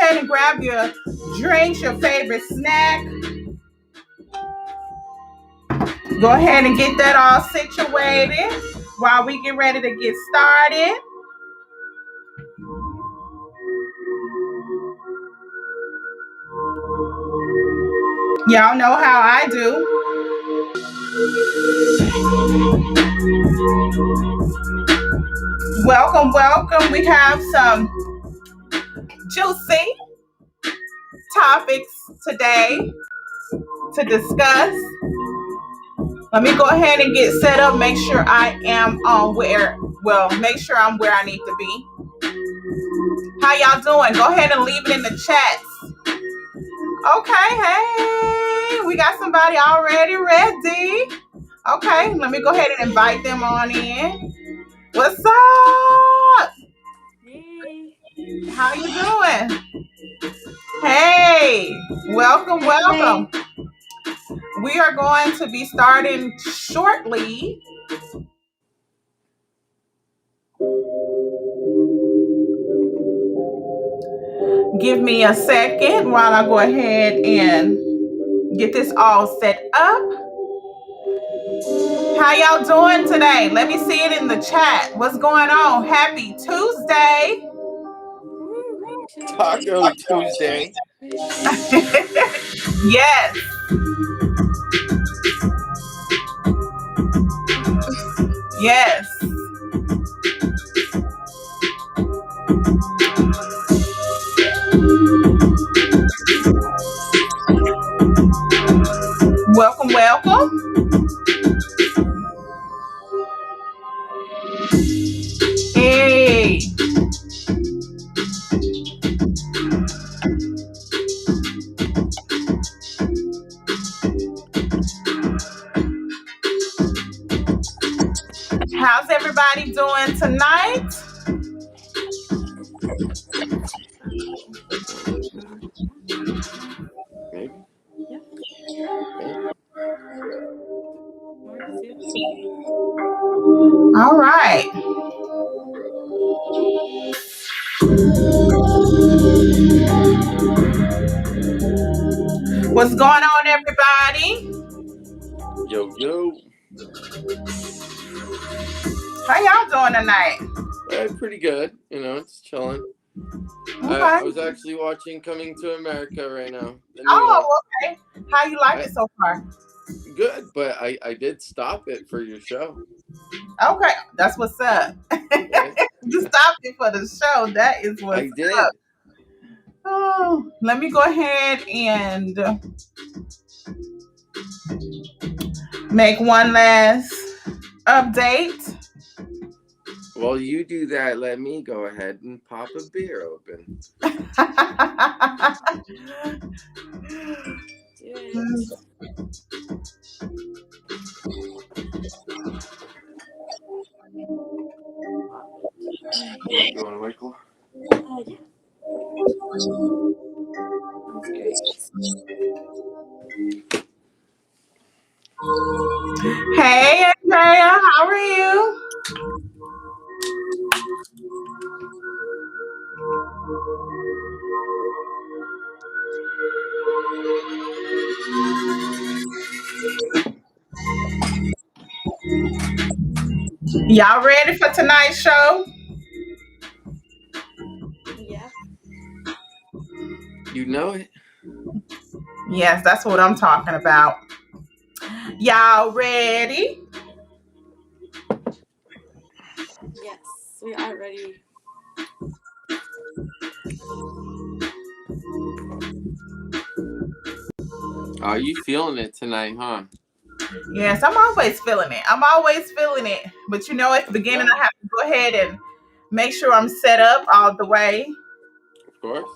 ahead and grab your drinks, your favorite snack. Go ahead and get that all situated while we get ready to get started. Y'all know how I do. Welcome, welcome. We have some juicy topics today to discuss. Let me go ahead and get set up, make sure I am on make sure I'm where I need to be. How y'all doing? Go ahead and leave it in the chats. Okay, hey, we got somebody already ready. Okay, let me go ahead and invite them on in. What's up? Hey. How you doing? Hey, welcome, welcome. We are going to be starting shortly. Give me a second while I go ahead and get this all set up. How y'all doing today? Let me see it in the chat. What's going on? Happy Tuesday. Taco Tuesday. Yes. Yes. Welcome, welcome. Hey. How's everybody doing tonight? Maybe. Yeah. Maybe. All right. What's going on, everybody? Yo, yo. How y'all doing tonight? Pretty good. You know, it's chilling. Okay. I was actually watching Coming to America right now. Okay. How you like it so far? Good, but I did stop it for your show. Okay, that's what's up. You stopped it for the show. That is what's I did. up. Oh, let me go ahead and make one last update. While you do that, let me go ahead and pop a beer open. You want a White Claw? Yeah. Sounds great. Hey, Andrea, how are you? Y'all ready for tonight's show? Yeah. You know it. Yes, that's what I'm talking about. Y'all ready? Yes, we are ready. Are you feeling it tonight, huh? Yes, I'm always feeling it. I'm always feeling it. But you know, at the beginning, I have to go ahead and make sure I'm set up all the way. Of course.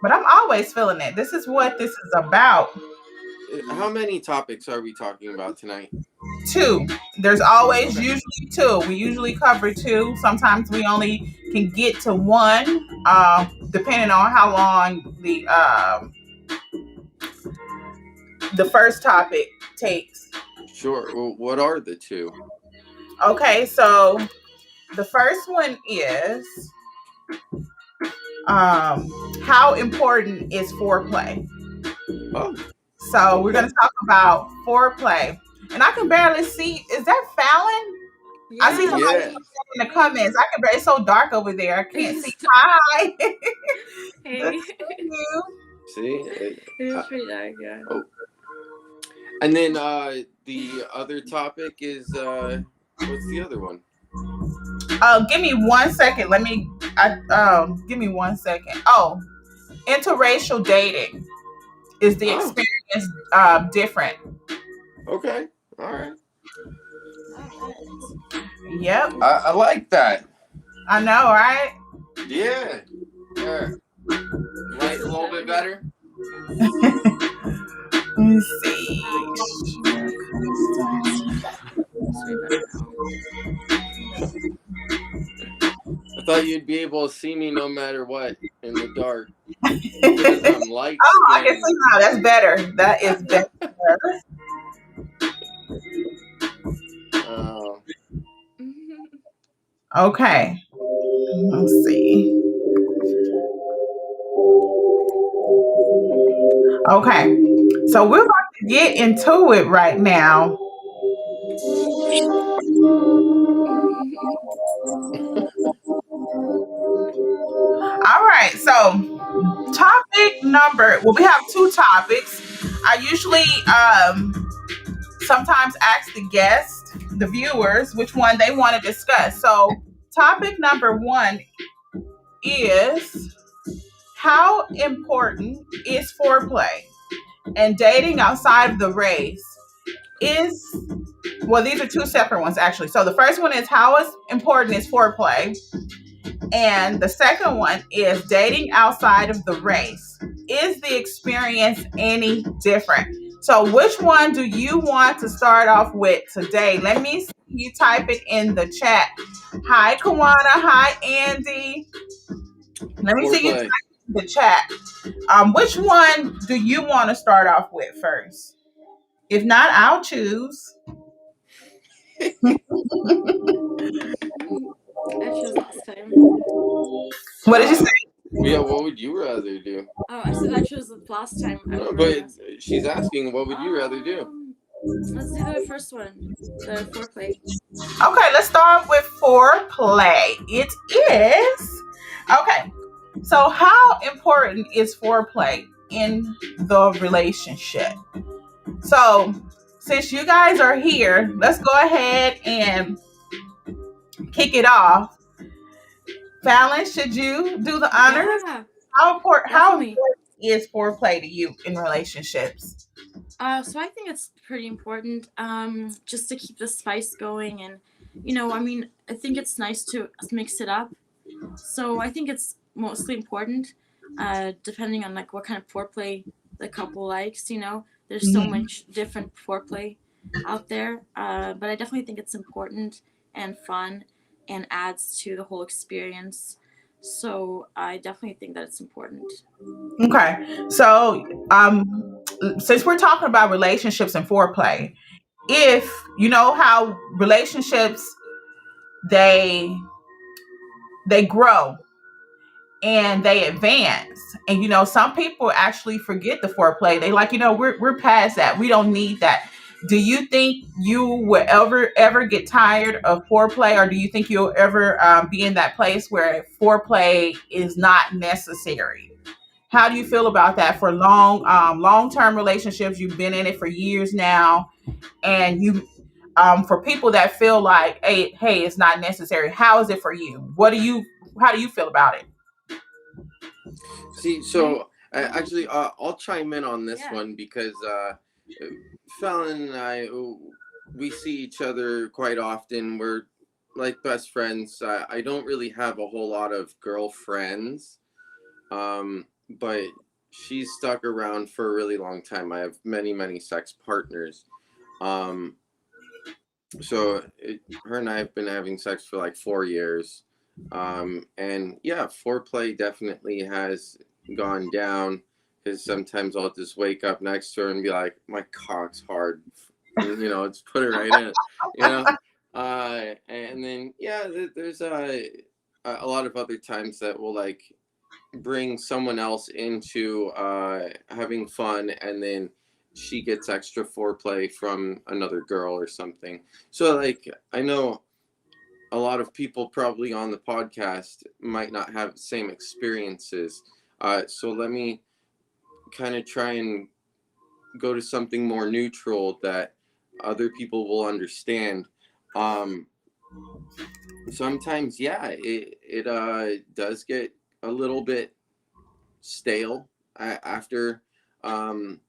But I'm always feeling it. This is what this is about. How many topics are we talking about tonight? 2. There's always usually 2. We usually cover 2. Sometimes we only can get to 1, depending on how long the first topic takes. Sure. Well, what are the 2? Okay, so the first one is how important is foreplay? Oh, So we're okay. gonna talk about foreplay, and I can barely see. Is that Fallon? I see somebody Yeah. in the comments. I can barely. It's so dark over there. I can't see. Stop. Hi. Good Hey. to see you. See? It is pretty dark, yeah. Oh. And then the other topic is what's the other one? Give me 1 second. Give me 1 second. Oh, interracial dating is the Oh, experience different? okay. All right. All right. Yep, I like that. I know, right? Yeah. Yeah. Like a little bit better. Let me see. It's way better now. I thought you'd be able to see me no matter what in the dark Oh, because I'm light I can skinned. see now. That's better. That is better. Oh. Okay. Let's see. Okay. So we're about to get into it right now. All right. So we have two topics. I usually sometimes ask the guests, the viewers, which one they want to discuss. So topic number one is, how important is foreplay and dating outside of the race? These are two separate ones actually. So the first one is, how is important is foreplay, and the second one is dating outside of the race. Is the experience any different? So which one do you want to start off with today? Let me see you type it in the chat. Hi, Kawana. Hi, Andy. Let me see you type Foreplay. in the chat. Which one do you want to start off with first? If not, I'll choose. I chose last time. What did you say? Yeah, what would you rather do? Oh, I said I chose the last time. I No, remember but last time. she's asking, what would you rather do? Let's do the first one, the foreplay. Okay, let's start with foreplay. It is. Okay, so how important is foreplay in the relationship? So, since you guys are here, let's go ahead and kick it off. Fallon, should you do the honors? Yeah, How definitely. important is foreplay to you in relationships? So I think it's pretty important, just to keep the spice going, and I mean, I think it's nice to mix it up. So I think it's mostly important, depending on like what kind of foreplay the couple likes. There's so Mhm. much different foreplay out there, but I definitely think it's important and fun, and adds to the whole experience. So I definitely think that it's important. Okay, so since we're talking about relationships and foreplay, if you know how relationships they they grow and they advance, and some people actually forget the foreplay. They like, we're past that, we don't need that. Do you think you will ever get tired of foreplay, or do you think you'll ever be in that place where foreplay is not necessary? How do you feel about that for long-term relationships? You've been in it for years now, and for people that feel like, hey, it's not necessary. How is it for you? How do you feel about it? See, so actually, I'll chime in on this Yeah. one because Fallon and I, we see each other quite often. We're like best friends. I don't really have a whole lot of girlfriends, but she's stuck around for a really long time. I have many, many sex partners. Um, her and I have been having sex for like 4 years. And yeah, foreplay definitely has gone down because sometimes I'll just wake up next to her and be like, my cock's hard. And, just put it right in, you know? And then, yeah, there's a lot of other times that we'll like bring someone else into having fun, and then she gets extra foreplay from another girl or something. So like, I know a lot of people probably on the podcast might not have the same experiences. So let me kind of try and go to something more neutral that other people will understand. Um, Sometimes, yeah, it does get a little bit stale after um,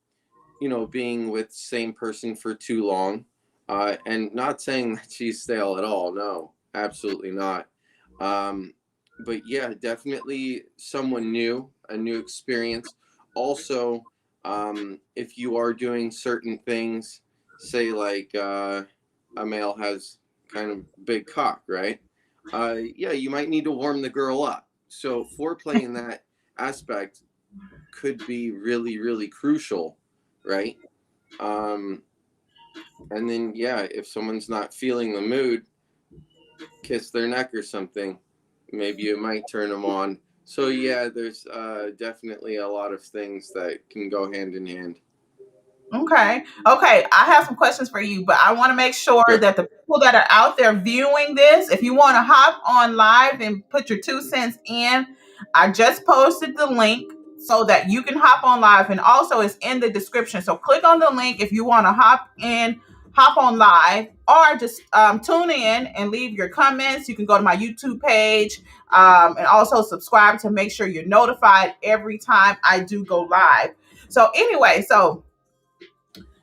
being with the same person for too long. And not saying that she's stale at all. No, absolutely not. Um, but yeah, definitely someone new, a new experience. Also, if you are doing certain things, say like a male has kind of big cock, right? Yeah, you might need to warm the girl up. So foreplay in that aspect could be really, really crucial, right? Um, and then, yeah, if someone's not feeling the mood, kiss their neck or something. Maybe it might turn them on. So, yeah, there's definitely a lot of things that can go hand in hand. Okay. Okay. I have some questions for you, but I want to make sure Sure. that the people that are out there viewing this, if you want to hop on live and put your 2 cents in, I just posted the link so that you can hop on live. And also it's in the description. So click on the link if you want to hop in, hop on live, or just tune in and leave your comments. You can go to my YouTube page and also subscribe to make sure you're notified every time I do go live. So anyway, so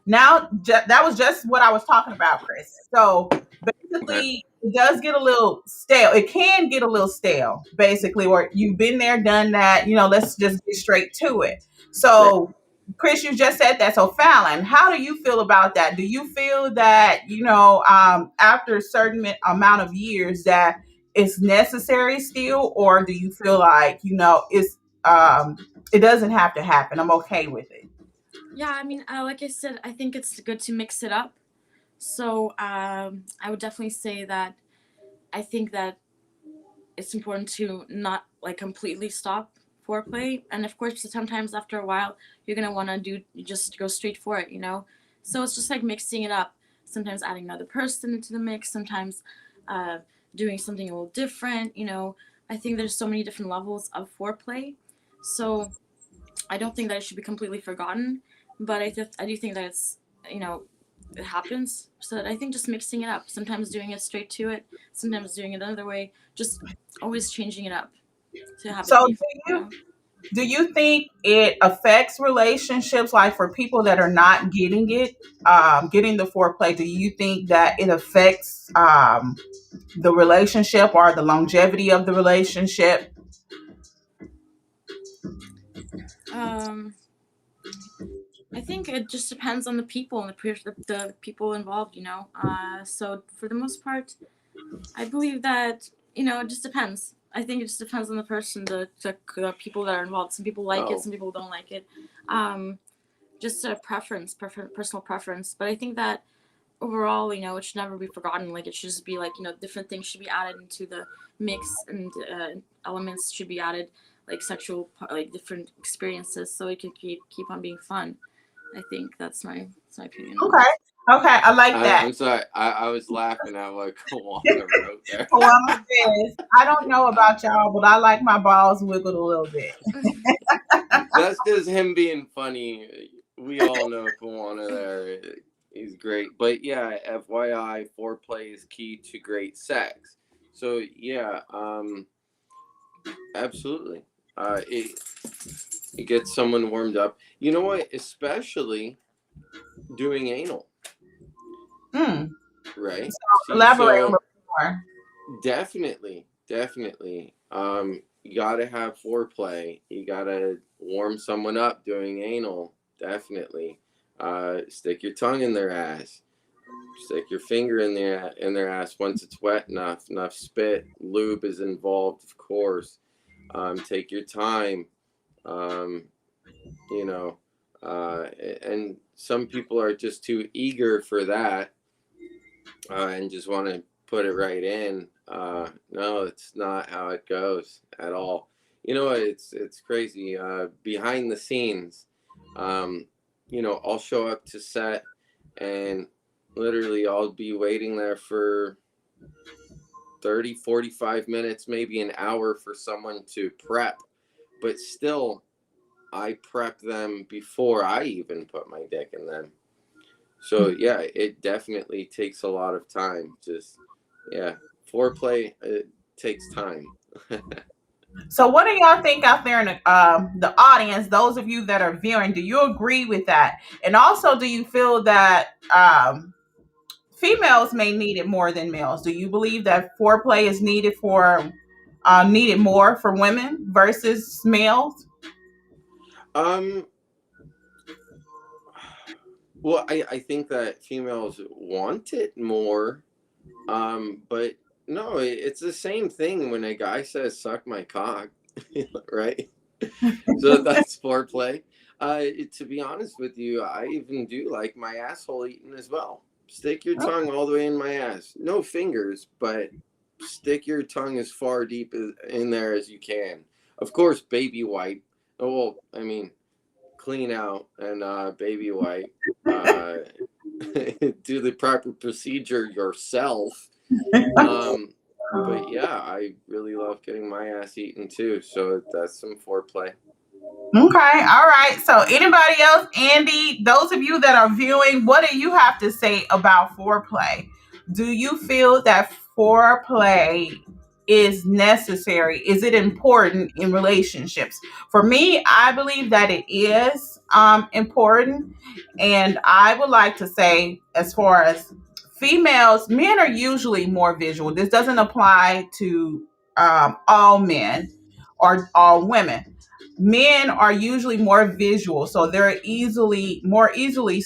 now that was just what I was talking about, Chris. So Okay. basically, it does get a little stale. It can get a little stale, basically, or you've been there, done that. Let's just get straight to it. Right. So, Chris, you just said that. So, Fallon, how do you feel about that? Do you feel that after a certain amount of years that it's necessary still, or do you feel like it doesn't have to happen? I'm okay with it. Yeah, I mean, like I said, I think it's good to mix it up. So I would definitely say that I think that it's important to not like completely stop foreplay, and of course sometimes after a while you're gonna want to just go straight for it, so it's just like mixing it up, sometimes adding another person into the mix, sometimes uh, doing something a little different. I think there's so many different levels of foreplay, so I don't think that it should be completely forgotten, but I do think that you know it happens. So I think just mixing it up, sometimes doing it straight to it, sometimes doing it another way, just always changing it up to have it So, be, you know. do you think it affects relationships, like for people that are not getting it, getting the foreplay? Do you think that it affects the relationship or the longevity of the relationship? Um, I think it just depends on the people and the people involved, So for the most part, I believe that it just depends. I think it just depends on the person, the people that are involved. Some people like it, Oh, some people don't like it. Um, just a personal preference. But I think that overall, it should never be forgotten. Like it should just be like different things should be added into the mix, and elements should be added, like like different experiences, so it can keep on being fun. I think that's my opinion on Okay, it. okay, I like that. I'm sorry. I was laughing at what Kawana wrote there. Koala says, I don't know about y'all, but I like my balls wiggled a little bit. That's just him being funny. We all know Kawana there. He's great. But yeah, FYI, foreplay is key to great sex. So yeah, absolutely. It gets someone warmed up. You know what? Especially doing anal, Hmm. right? See, Elaborate a so little more. definitely, definitely. You gotta have foreplay. You gotta warm someone up doing anal. Definitely. Stick your tongue in their ass. Stick your finger in their ass once it's wet enough. Enough spit. Lube is involved, of course. Take your time. Um, you know, uh, and some people are just too eager for that and just want to put it right in. No, it's not how it goes at all. It's crazy. Behind the scenes, I'll show up to set, and literally I'll be waiting there for 30, 45 minutes, maybe an hour for someone to prep. But still, I prep them before I even put my dick in them. So yeah, it definitely takes a lot of time. Just yeah, foreplay, it takes time. So, what do y'all think out there in the audience? Those of you that are viewing, do you agree with that? And also, do you feel that females may need it more than males? Do you believe that foreplay is needed more for women versus males? Um, well, I think that females want it more. But no, it's the same thing when a guy says "suck my cock," right? So that's foreplay. To be honest with you, I even do like my asshole eaten as well. Stick your tongue all the way in my ass. No fingers, but stick your tongue as far deep in there as you can. Of course, baby wipe. Oh, well, I mean, clean out and baby wipe. Uh, do the proper procedure yourself. But yeah, I really love getting my ass eaten too. So that's some foreplay. Okay, all right. So, anybody else, Andy, those of you that are viewing, what do you have to say about foreplay? Do you feel that foreplay is necessary? Is it important in relationships? For me, I believe that it is important. And I would like to say, as far as females, men are usually more visual. This doesn't apply to all men or all women. Men are usually more visual, so they're more easily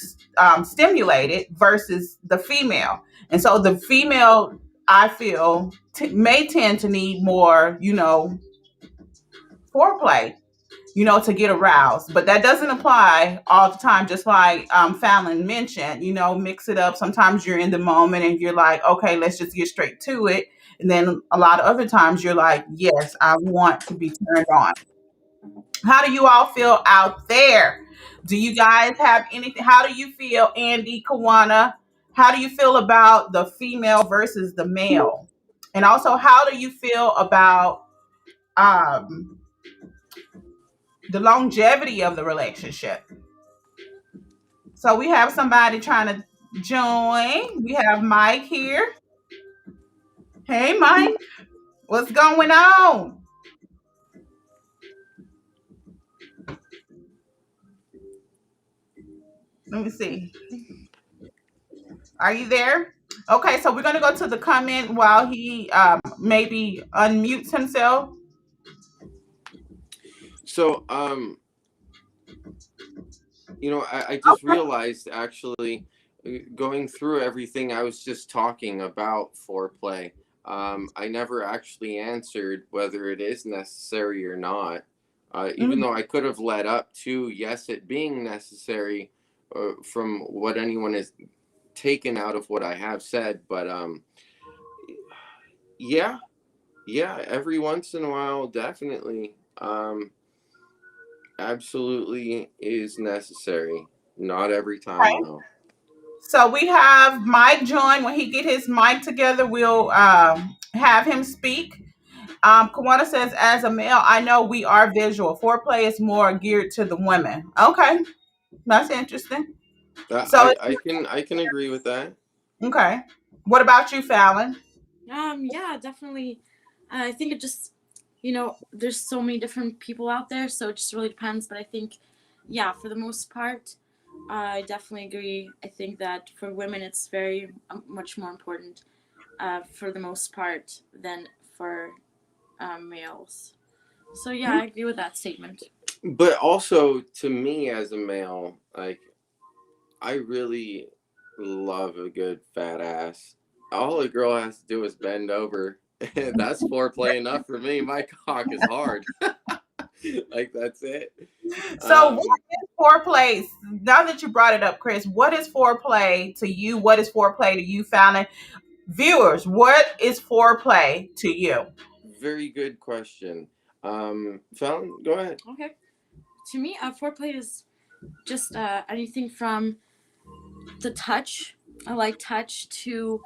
stimulated versus the female. And so the female, I feel, may tend to need more, foreplay, to get aroused. But that doesn't apply all the time. Just like Fallon mentioned, mix it up. Sometimes you're in the moment and you're like, okay, let's just get straight to it. And then a lot of other times you're like, yes, I want to be turned on. How do you all feel out there? Do you guys have anything? How do you feel, Andy, Kawana? How do you feel about the female versus the male? And also, how do you feel about um, the longevity of the relationship? So we have somebody trying to join. We have Mike here. Hey, Mike, what's going on? Let me see. Are you there? Okay, so we're gonna go to the comment while he maybe unmutes himself. So, I just realized actually going through everything I was just talking about foreplay. I never actually answered whether it is necessary or not, even though I could have led up to yes, it being necessary from what anyone has taken out of what I have said. But yeah, yeah, every once in a while, definitely. Absolutely is necessary. Not every time Okay. though. So we have Mike join. When he get his mic together, we'll have him speak. Kawana says, as a male, I know we are visual. Foreplay is more geared to the women. Okay, that's interesting. So, I can agree with that. okay. What about you, Fallon? Yeah, definitely. I think it just, there's so many different people out there, so it just really depends. But I think, yeah, for the most part, I definitely agree. I think that for women, it's very much more important, for the most part, than for males. So yeah, I agree with that statement. But also to me as a male, like I really love a good fat ass. All a girl has to do is bend over. That's foreplay enough for me. My cock is hard. Like that's it. So, what Um, is foreplay? Now that you brought it up, Chris, what is foreplay to you? What is foreplay to you, Fallon? Viewers, what is foreplay to you? Very good question. Fallon, go ahead. Okay. To me, foreplay is just anything from the touch. I like touch to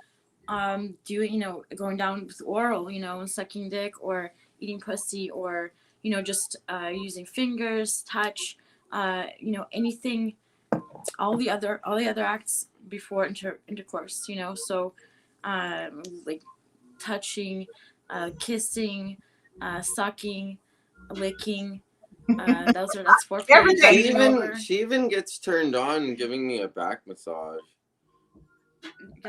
doing, going down with oral, and sucking dick or eating pussy or, just using fingers, touch, anything, all the other acts before intercourse, so like touching, kissing, sucking, licking. That's foreplay. Everything. She even gets turned on giving me a back massage.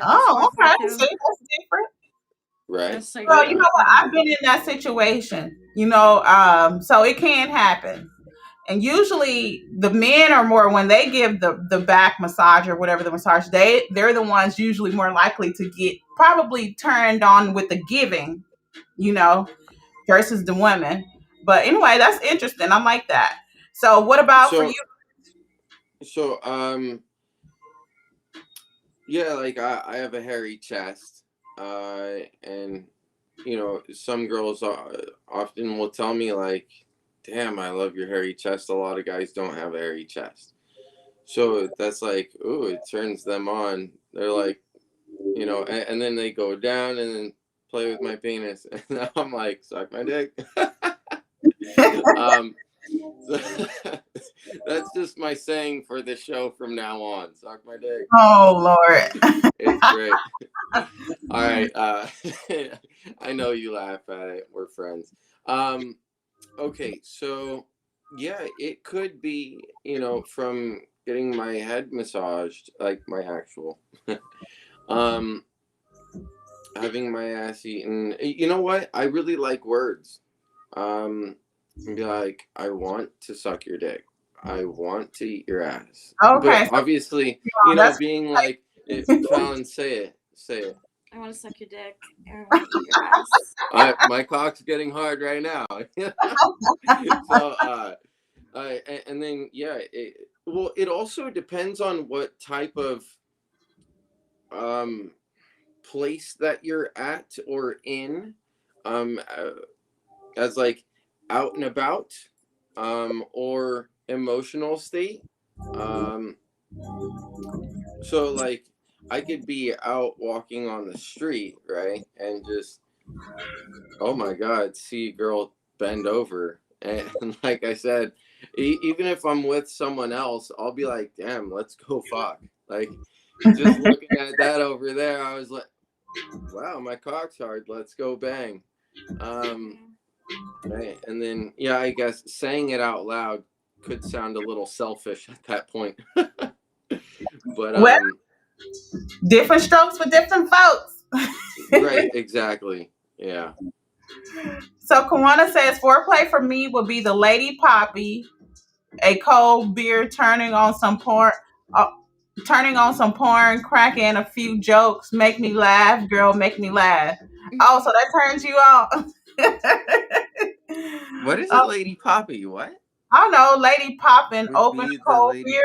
Oh, okay. See, that's different. Right. That's like, Well, you know what? I've been in that situation, so it can happen. And usually the men are more when they give the back massage or whatever the massage, they're the ones usually more likely to get probably turned on with the giving, you know, versus the women. But anyway, that's interesting. I like that. So what about for you? So yeah, like I have a hairy chest, and some girls often will tell me like, "Damn, I love your hairy chest." A lot of guys don't have a hairy chest, so that's like, ooh, it turns them on. They're like, and then they go down and then play with my penis, and I'm like, suck my dick. So that's just my saying for the show from now on. Suck my dick. Oh Lord. It's great. All right. I know you laugh at it. We're friends. Okay. So yeah, it could be, from getting my head massaged, like my actual, having my ass eaten. You know what? I really like words. Be like, I want to suck your dick. I want to eat your ass. Okay. But obviously, being like, Fallon, say it. I want to suck your dick. I want to eat your ass. My cock's getting hard right now. So, and then it also depends on what type of place that you're at or in, as like out and about, or emotional state. So like I could be out walking on the street, right, and just, oh my God, see a girl bend over, and like I said, even if I'm with someone else, I'll be like, damn, let's go fuck. Like, just looking at that over there, I was like, wow, my cock's hard. Let's go bang. Right. And then, yeah, I guess saying it out loud could sound a little selfish at that point. But well, different strokes for different folks. Right, exactly. Yeah. So Kawana says foreplay for me would be the lady poppy, a cold beer, turning on some porn, cracking a few jokes, make me laugh, girl, make me laugh. Oh, so that turns you on. What is a lady poppy? What? I don't know, lady popping open a cold beer,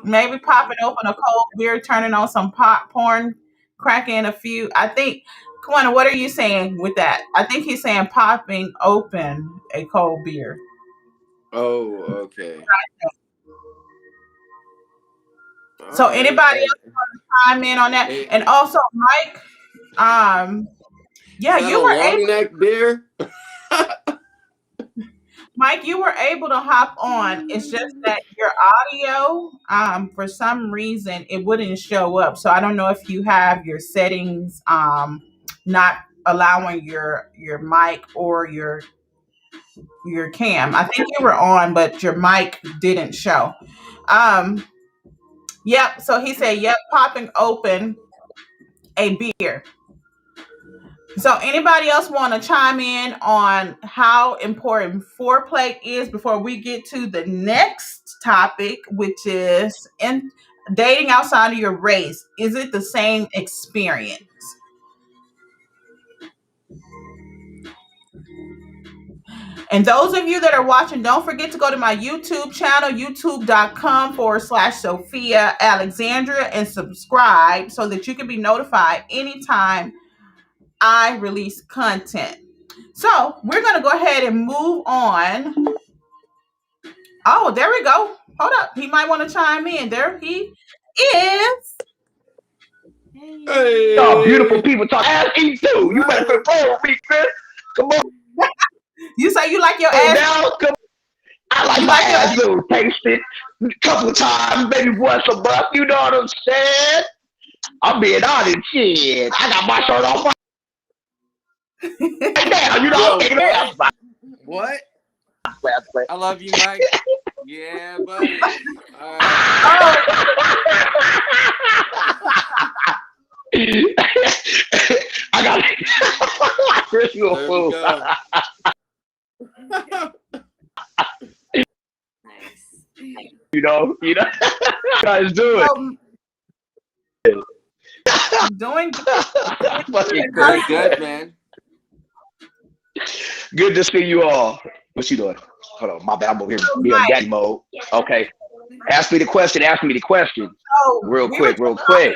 maybe popping open a cold beer, turning on some pop porn, cracking a few. I think, Kawana, what are you saying with that? I think he's saying popping open a cold beer. Oh, okay. So anybody else want to chime in on that? And also, Mike, yeah, you were long neck beer. Mike, you were able to hop on. It's just that your audio, for some reason, it wouldn't show up. So I don't know if you have your settings, not allowing your mic or your cam. I think you were on, but your mic didn't show. Yep. So he said, yep, popping open a beer. So anybody else want to chime in on how important foreplay is before we get to the next topic, which is in dating outside of your race? Is it the same experience? And those of you that are watching, don't forget to go to my YouTube channel, youtube.com/Sophia Alexandria, and subscribe so that you can be notified anytime I release content. So we're going to go ahead ahead and move on. Oh, there we go. Hold up. He might want to chime in. There he is. Hey. Y'all beautiful people talk ass eat too. You better quit playing with me, Chris. Come on You say you like your ass? now. Come. I like You my like your ass too. Taste it a couple times, maybe once a month. You know what I'm saying? I'm being honest. Shit, I got my shirt off right now. You know, Yo, I'm taking it off. What? Last play. I love you, Mike. Yeah, buddy. All right. I got Chris, you a There we fool. go. Nice. You know, guys do it. Doing Fucking Very good. good, man. Good to see you all. What you doing? Hold on, my bad. I'm over here being Mike. daddy mode. Okay. Ask me the question. So Real we were quick. talking about,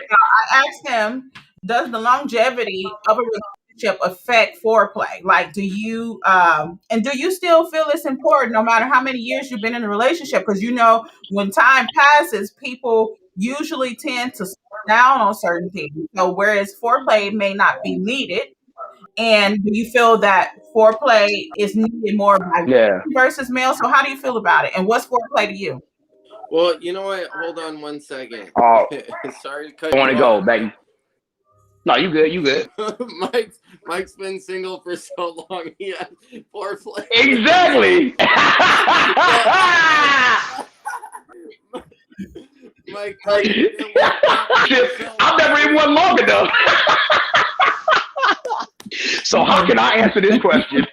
I asked him, does the longevity of a relationship affect foreplay? Like, do you and do you still feel it's important no matter how many years you've been in a relationship? Because you know, when time passes, people usually tend to slow down on certain things. So whereas foreplay may not be needed, and do you feel that foreplay is needed more by Yeah. versus male? So how do you feel about it? And what's foreplay to you? Well, you know what? Hold on 1 second. Oh, Sorry to cut I want you to go, off. baby. No, you good. You good. Mike's been single for so long. He has foreplay. Exactly. Mike, you didn't work out for yourself. I've never even won long enough. So how can I answer this question?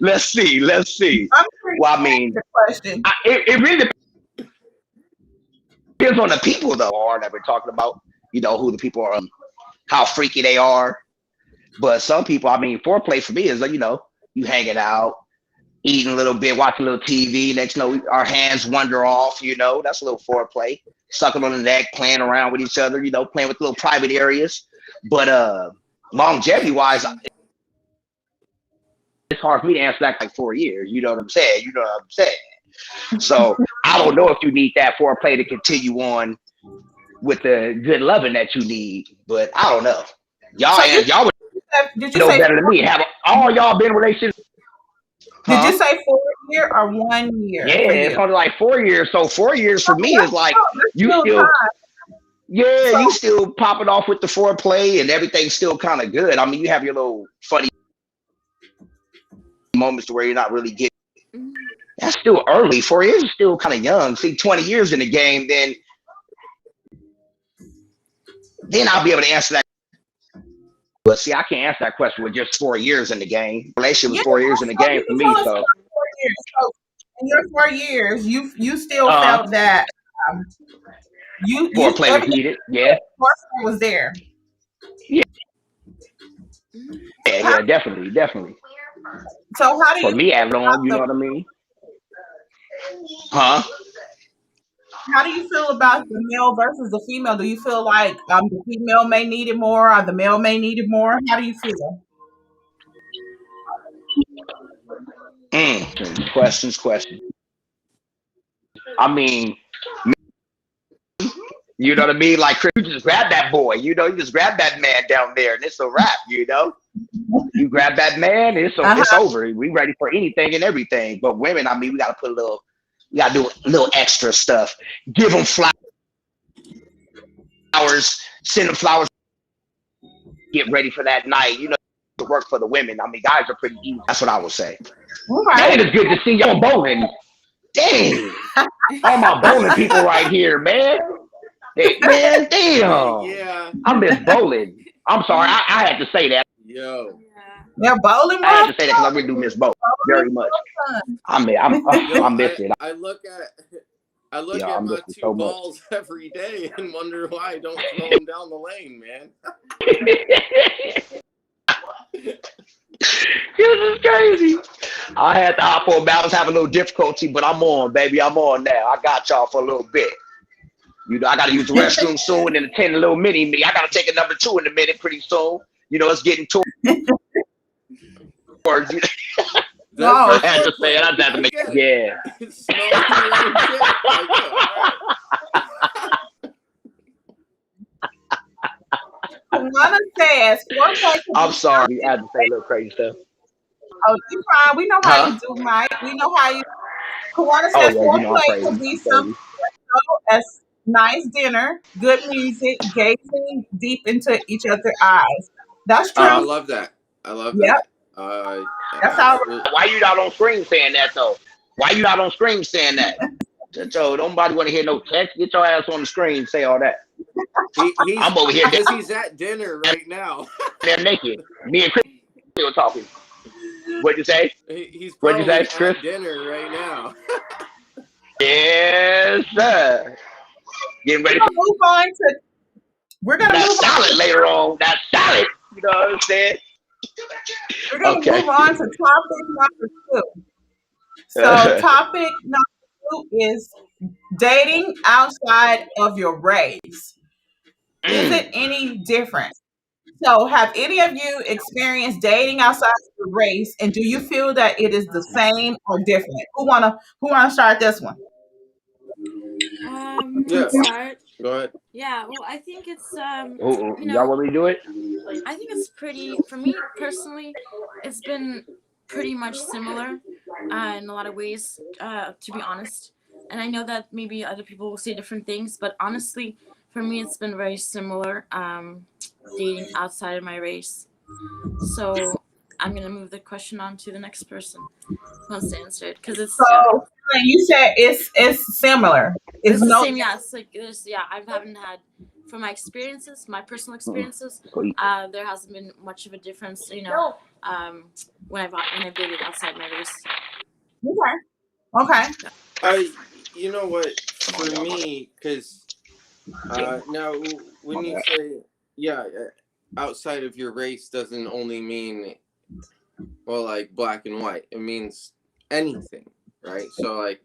Let's see. I'm curious Well, I mean, the question. it really depends on the people, though, that we're talking about. You know, who the people are, how freaky they are. But some people, I mean, foreplay for me is, you know, you hanging out, eating a little bit, watching a little TV. Next, you know, our hands wander off. You know, that's a little foreplay. Sucking on the neck, playing around with each other. You know, playing with little private areas. But longevity wise, it's hard for me to answer that like 4 years. You know what I'm saying? So I don't know if you need that foreplay to continue on with the good loving that you need, but I don't know. Y'all So y'all would did you know say better than me. Have all y'all been in relationships? did you Huh? say 4 year or 1 year Yeah, for it's you? only like 4 years. So 4 years for me is like That's you still still, time. yeah, So you still popping off with the foreplay and everything's still kind of good. I mean, you have your little funny moments to where you're not really getting. That's still early. 4 years is still kind of young. See, 20 years in the game, then I'll be able to answer that. But see, I can't answer that question with just 4 years in the game. Relationship was yeah, 4 years in the so game you for can me. tell us So about 4 years. So in your 4 years, you still uh felt that um, you foreplay was everything needed. Yeah. was there. Yeah, How, definitely. so how do For you me, feel add on, you about know what I mean? Huh? how do you feel about the male versus the female? Do you feel like the female may need it more or the male may need it more? How do you feel? Questions. I mean, you know what I mean? Like, Chris, you just grab that boy, you know, you just grab that man down there and it's a wrap, you know? You grab that man, it's Uh-huh. over. We ready for anything and everything. But women, I mean, we got to do a little extra stuff. Give them flowers, send them flowers, get ready for that night, you know, to work for the women. I mean, guys are pretty easy. That's what I would say. Man, Okay. it's good to see y'all bowling. Dang, all my bowling people right here, man. Hey, man, damn. Yeah. I miss bowling. I'm sorry, I had to say that. Yo. Yeah. Yeah, bowling I had ball. to say that because I really do miss bowling very much. Fun. I Yo, miss it. I look Yeah, I at miss my it two so much. balls every day and wonder why I don't throw them down the lane, man. This is crazy. I had to hop on balance, have a little difficulty, but I'm on, baby. I'm on now. I got y'all for a little bit. You know, I got to use the restroom soon and attend a little mini me. I got to take a number 2 in a minute pretty soon. You know, it's getting towards. That's Wow. just I had to say it. I foreplay. had to I make get it. yeah. Smelling your own shit. I get it. All right. Tawana says foreplay could I'm be sorry. I something. had to say a little crazy stuff. Oh, you fine. We know how Huh? you do, Mike. We know how you. Tawana Oh says yeah, you know I'm foreplay crazy. could be Crazy. something as nice dinner, good music, gazing deep into each other's eyes. That's I true. love that. I love Yep. that. That's how. Absolutely. Why you not on screen saying that though? Why you not on screen saying that? Joe, nobody want to hear no text. Get your ass on the screen and say all that. He's I'm over here because he's at dinner right now. down there naked. Me and Chris still talking. What'd you say? He's What'd you say, probably Chris? at dinner right now. Yes, sir. Getting We're ready gonna for move on to. We're gonna that move on salad to. later on. That salad. You know what I'm saying? We're gonna Okay. move on to topic number 2. So topic number 2 is dating outside of your race. Is it any different? So, have any of you experienced dating outside of your race, and do you feel that it is the same or different? Who wanna start this one? I Yeah. can start. Go ahead. Yeah, well, I think it's you Y'all know, want me to do it? I think it's pretty for me personally. It's been pretty much similar in a lot of ways, to be honest. And I know that maybe other people will say different things, but honestly, for me, it's been very similar. Dating outside of my race. So I'm gonna move the question on to the next person who wants to answer it because it's So, you said it's similar. It's it's the no. same. Yeah, it's like there's I haven't had from my experiences, my personal experiences. There hasn't been much of a difference. When I've dated outside my race. Okay. You know what? For me, because now when you say outside of your race doesn't only mean like black and white. It means anything, right? So like,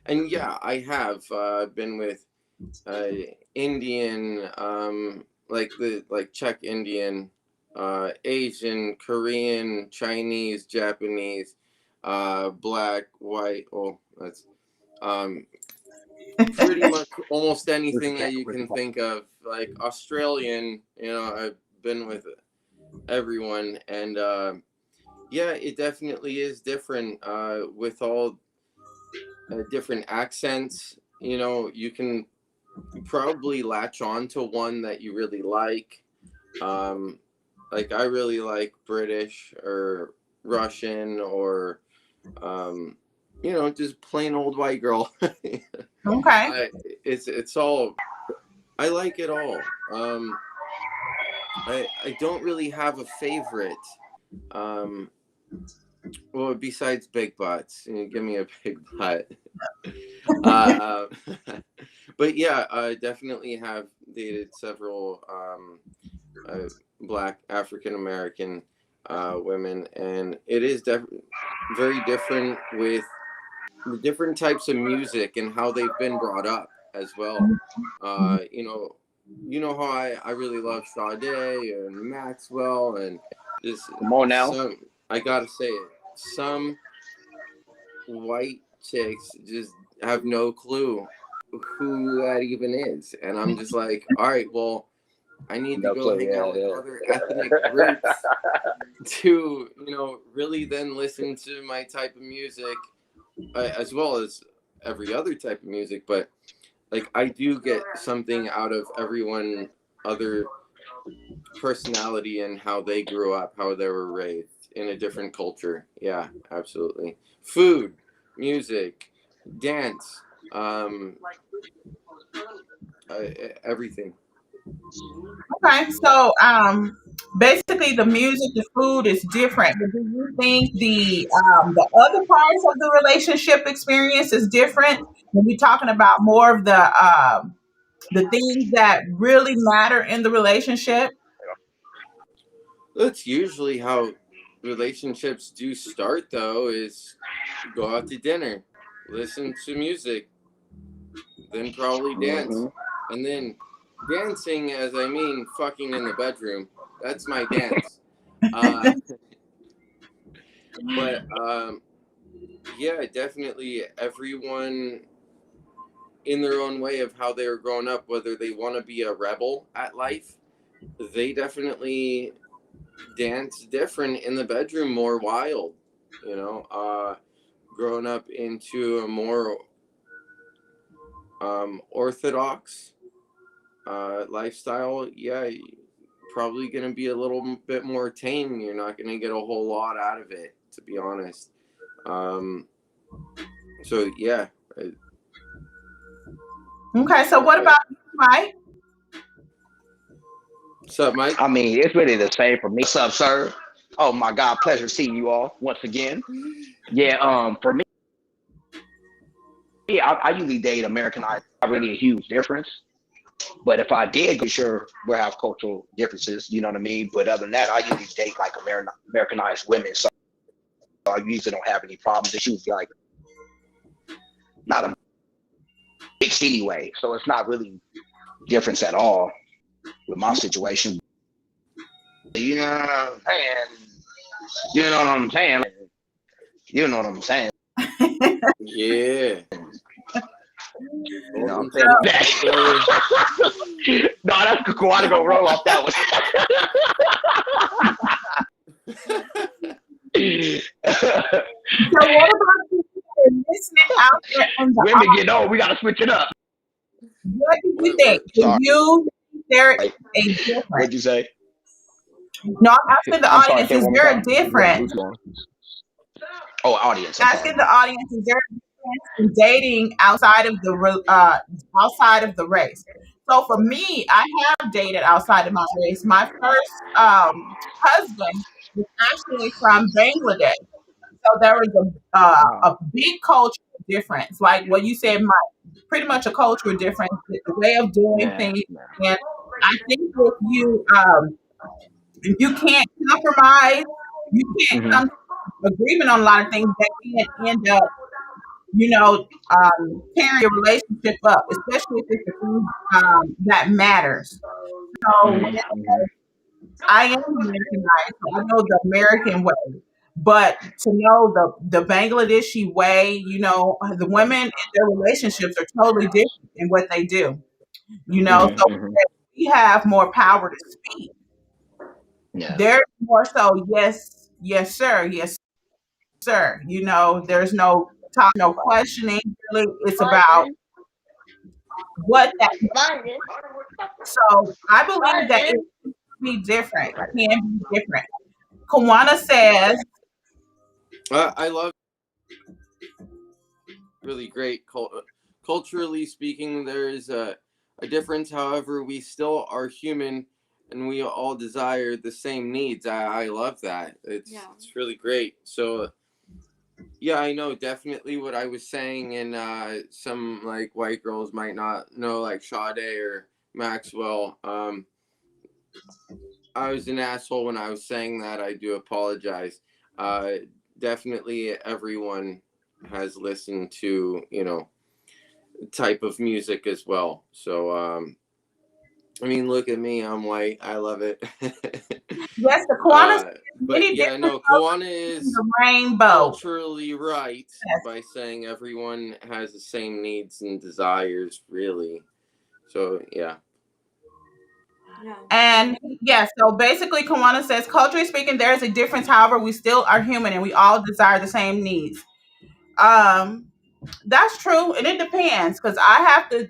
and yeah, I have been with Indian, like Czech Indian, Asian, Korean, Chinese, Japanese, black, white. Oh, that's pretty much almost anything that you can think of. Like Australian, I've been with everyone, and yeah, it definitely is different with all different accents. You can probably latch on to one that you really like. Like I really like British or Russian or just plain old white girl. Okay. It's all I like it all. I don't really have a favorite. Well, besides big butts, give me a big butt. uh, but yeah, I definitely have dated several Black African American women, and it is very different with the different types of music and how they've been brought up as well. How I really love Sade and Maxwell and just Come on now. I gotta say it, some white chicks just have no clue who that even is, and I'm just like, all right, well, I need to go hang out with other ethnic groups to really then listen to my type of music, as well as every other type of music. But like, I do get something out of everyone other personality and how they grew up, how they were raised in a different culture. Yeah, absolutely. Food, music, dance, everything. Okay. So, basically, the music, the food is different. But do you think the other parts of the relationship experience is different? When we're talking about more of the things that really matter in the relationship. That's usually how relationships do start, though, is go out to dinner, listen to music, then probably dance. And then dancing, as I mean fucking in the bedroom, that's my dance. But yeah, definitely everyone in their own way of how they were growing up, whether they want to be a rebel at life, they definitely dance different in the bedroom, more wild, you know. Growing up into a more orthodox lifestyle, yeah, probably going to be a little bit more tame. You're not going to get a whole lot out of it, to be honest. So yeah. Okay, so what about you, Mike? What's up, Mike? I mean, it's really the same for me. What's up, sir? Oh my God, pleasure seeing you all once again. Yeah, for me, I usually date Americanized. Not really a huge difference. But if I did, sure, we'll have cultural differences. You know what I mean? But other than that, I usually date like Americanized women, so I usually don't have any problems. It's usually like not a mixed anyway, so it's not really difference at all with my situation. You know what I'm saying? You know what I'm saying? You know what I'm saying? Yeah. You know what I'm Welcome to saying? the No, that's cool. I go roll off that one. So what about you listening out there in the Women get old, we gotta switch it up. what do you what? think? Do Sorry, you think there is a difference? what'd you say? No, I'm asking the I'm sorry, audience, say it is one more there a time. You got difference? Bluetooth on. Oh, audience. I'm sorry. Asking the audience, is there a difference in dating outside of the race? So for me, I have dated outside of my race. My first husband was actually from Bangladesh. So there was a big cultural difference, like what you said, pretty much a cultural difference, the way of doing Yeah, things. yeah. And I think if you can't compromise, you can't Mm-hmm. come to agreement on a lot of things that can end up, tearing your relationship up, especially if it's a thing that matters. So Mm-hmm. Mm-hmm. I am Americanized, so I know the American way. But to know the Bangladeshi way, the women in their relationships are totally different in what they do. So Mm-hmm. Mm-hmm. we have more power to speak. Yeah. They're more so, yes, yes, sir. There's no talk, no questioning. Really, it's about what that. So I believe that it can be different. It can be different. Kawana says, I love really great. Culturally speaking, there is a difference. However, we still are human, and we all desire the same needs. I love that. It's really great. So yeah, I know definitely what I was saying, and some like white girls might not know, like Sade or Maxwell. I was an asshole when I was saying that. I do apologize. Uh, Definitely everyone has listened to, type of music as well. So, I mean, look at me. I'm white. I love it. yes, the Kawana says But many yeah, different no, colors Kawana in is the rainbow. culturally right Yes. by saying everyone has the same needs and desires, really. So, yeah. Yeah. And yes, so basically, Kawana says, culturally speaking, there is a difference. However, we still are human and we all desire the same needs. Um, that's true, and it depends because I have to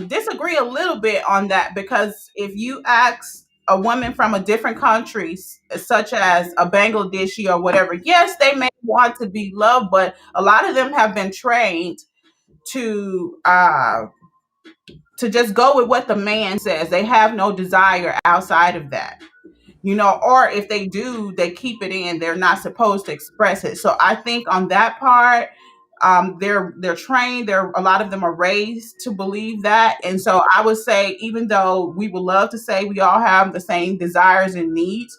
disagree a little bit on that because if you ask a woman from a different country, such as a Bangladeshi or whatever, yes, they may want to be loved, but a lot of them have been trained to just go with what the man says. They have no desire outside of that. Or if they do, they keep it in. They're not supposed to express it. So I think on that part, they're trained. A lot of them are raised to believe that, and so I would say, even though we would love to say we all have the same desires and needs,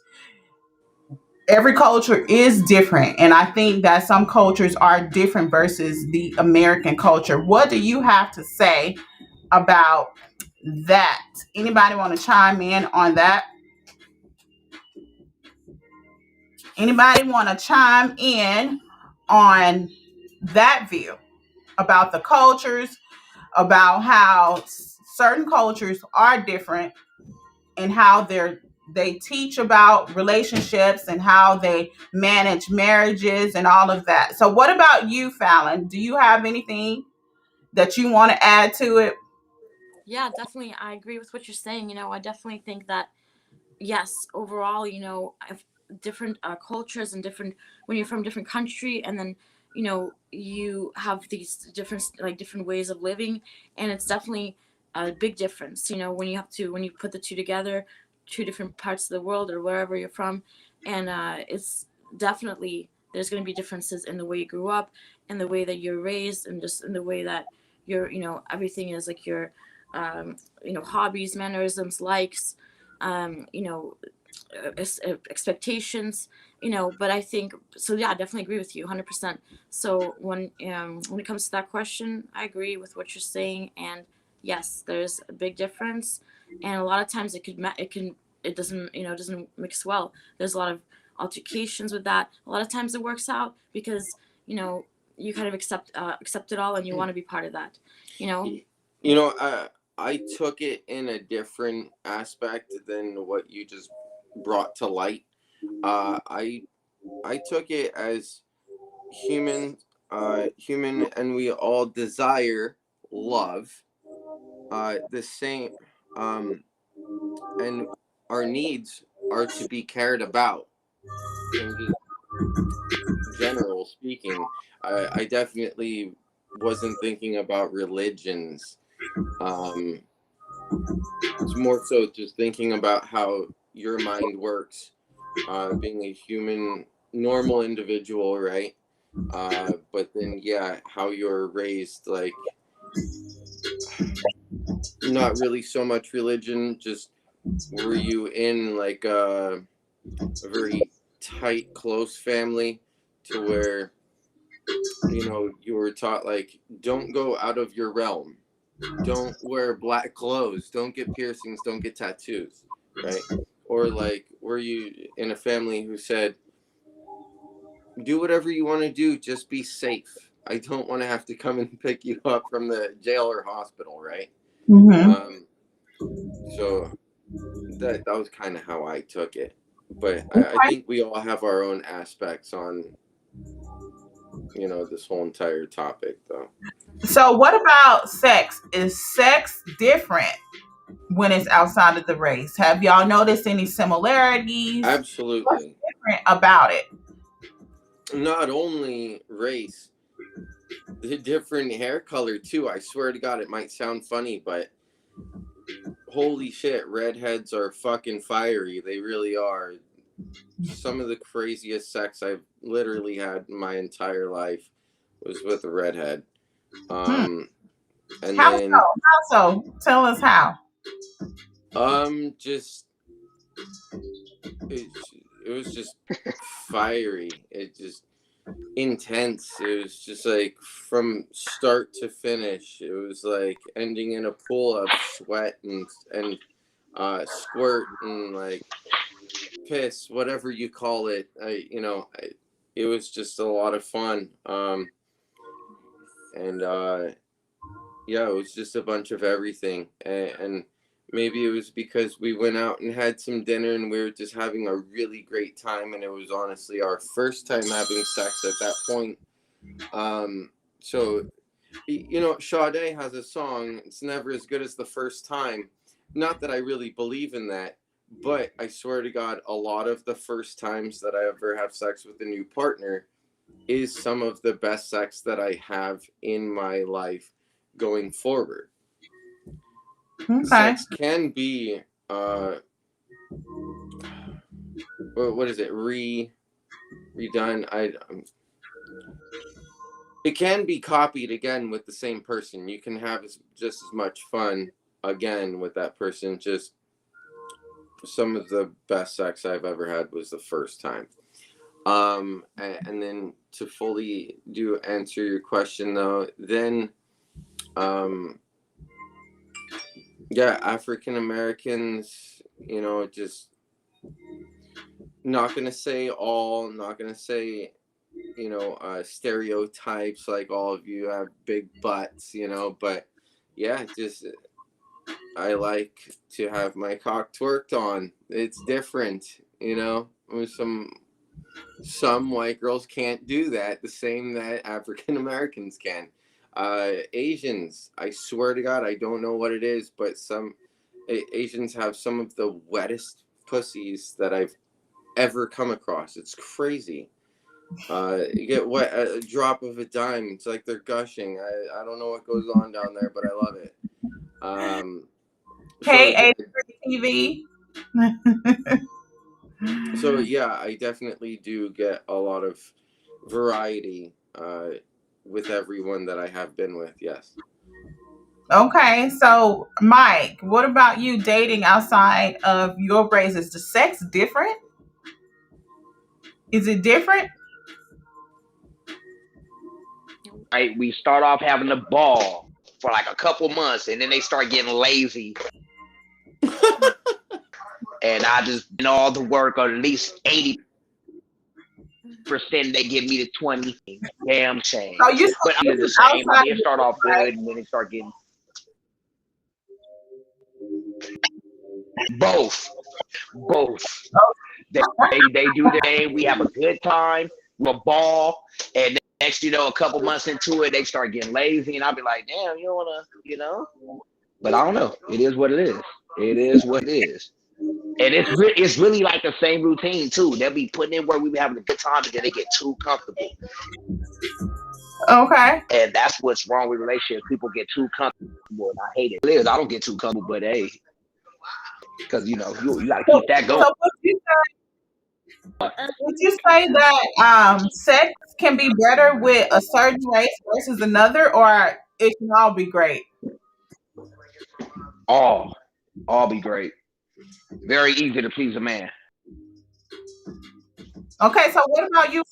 every culture is different, and I think that some cultures are different versus the American culture. What do you have to say about that? Anybody want to chime in on that? Anybody want to chime in on that view about the cultures, about how certain cultures are different and how they teach about relationships and how they manage marriages and all of that. So what about you, Fallon? Do you have anything that you want to add to it? Yeah, definitely. I agree with what you're saying. I definitely think that yes, overall, different cultures and different when you're from different country, and then you have these different ways of living, and it's definitely a big difference. When you put the two together, two different parts of the world or wherever you're from, and it's definitely there's going to be differences in the way you grew up, and the way that you're raised, and just in the way that everything is like your hobbies, mannerisms, likes, um, you know, expectations, but I think so. Yeah, I definitely agree with you 100%. So when it comes to that question, I agree with what you're saying, and yes, there's a big difference, and a lot of times it doesn't doesn't mix well. There's a lot of altercations with that. A lot of times it works out because you kind of accept it all, and you want to be part of that. you know You know, I took it in a different aspect than what you just brought to light. I took it as human, human, and we all desire love, the same, um, and our needs are to be cared about. In just general speaking, I definitely wasn't thinking about religions. Um, it's more so just thinking about how your mind works, being a human, normal individual, right? But then, yeah, how you're raised, like, not really so much religion, just were you in like a very tight, close family to where, you were taught, like, don't go out of your realm, don't wear black clothes, don't get piercings, don't get tattoos, right? Or like, were you in a family who said, do whatever you want to do, just be safe. I don't want to have to come and pick you up from the jail or hospital, right? Mm-hmm. So that was kind of how I took it. But I think we all have our own aspects on, this whole entire topic, though. So what about sex? Is sex different when it's outside of the race? Have y'all noticed any similarities? What's Absolutely. different about it? Not only race, the different hair color too. I swear to God, it might sound funny, but holy shit, redheads are fucking fiery. They really are. Some of the craziest sex I've literally had in my entire life was with a redhead. Hmm. And How so? then How so? Tell us how. just it, it was just fiery. It just intense. It was just like from start to finish. It was like ending in a pool of sweat and squirt and like piss, whatever you call it. It was just a lot of fun. And yeah, it was just a bunch of everything. And maybe it was because we went out and had some dinner and we were just having a really great time. And it was honestly our first time having sex at that point. So, Sade has a song, It's Never as Good as the First Time. Not that I really believe in that, but I swear to God, a lot of the first times that I ever have sex with a new partner is some of the best sex that I have in my life going forward. Okay. Sex can be, what is it, redone? It can be copied again with the same person. You can have just as much fun again with that person. Just some of the best sex I've ever had was the first time. And then to fully answer your question though, then yeah, African Americans, just not gonna say all, not gonna say stereotypes, like all of you have big butts, but yeah, just I like to have my cock twerked on. It's different, some white girls can't do that the same that African Americans can. Asians, I swear to God, I don't know what it is, but some Asians have some of the wettest pussies that I've ever come across. It's crazy. You get wet, a drop of a dime. It's like they're gushing. I don't know what goes on down there, but I love it. So Hey, yeah, HTV. so yeah, I definitely do get a lot of variety with everyone that I have been with. Yes. Okay, so Mike, what about you dating outside of your race? Is the sex different? Is it different? Right? We start off having a ball for like a couple months, and then they start getting lazy, and I just all the work, or at least 80%. They give me the 20. Damn shame. So you But I'm this the is same. outside They of start off your good, and then they start getting both, both. They do their thing. We have a good time, we a ball, and next, a couple months into it, they start getting lazy, and I'll be like, damn, you don't wanna. But I don't know. It is what it is. It is what it is. And it's really like the same routine too. They'll be putting in work, we be having a good time, and then they get too comfortable. Okay. And that's what's wrong with relationships. People get too comfortable, and I hate it. It is. I don't get too comfortable, but hey, because you got to So, keep that going. so would you say that sex can be better with a certain race versus another, or it can all be great? All be great. Very easy to please a man. Okay, so what about you,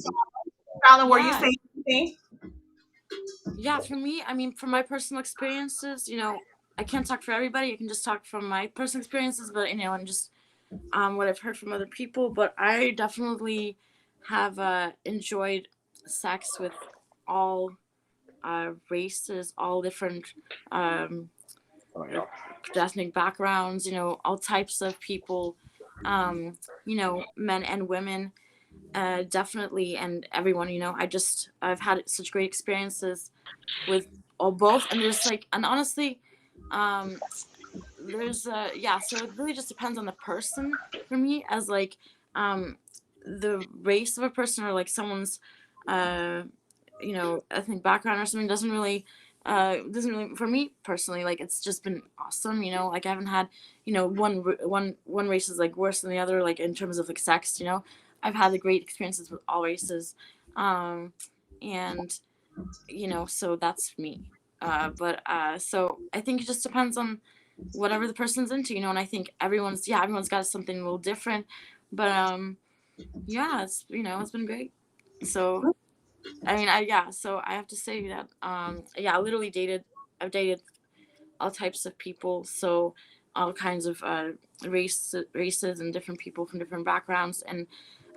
Colin? Were you Yeah, saying anything? yeah. For me, I mean, from my personal experiences, I can't talk for everybody. I can just talk from my personal experiences, but and just what I've heard from other people. But I definitely have enjoyed sex with all races, all different um, Oh, yeah. ethnic backgrounds, all types of people, men and women, definitely, and everyone. I've had such great experiences with all both, and there's and honestly, um, there's yeah, so it really just depends on the person for me, as um, the race of a person, or someone's uh, ethnic background or something doesn't really, for me personally, it's just been awesome. I haven't had one race is worse than the other, in terms of sex. I've had the great experiences with all races, um and so that's me. But so I think it just depends on whatever the person's into, and I think everyone's got something a little different. But yeah, it's been great. So I mean, so I have to say that, yeah, I've dated all types of people, so all kinds of races and different people from different backgrounds, and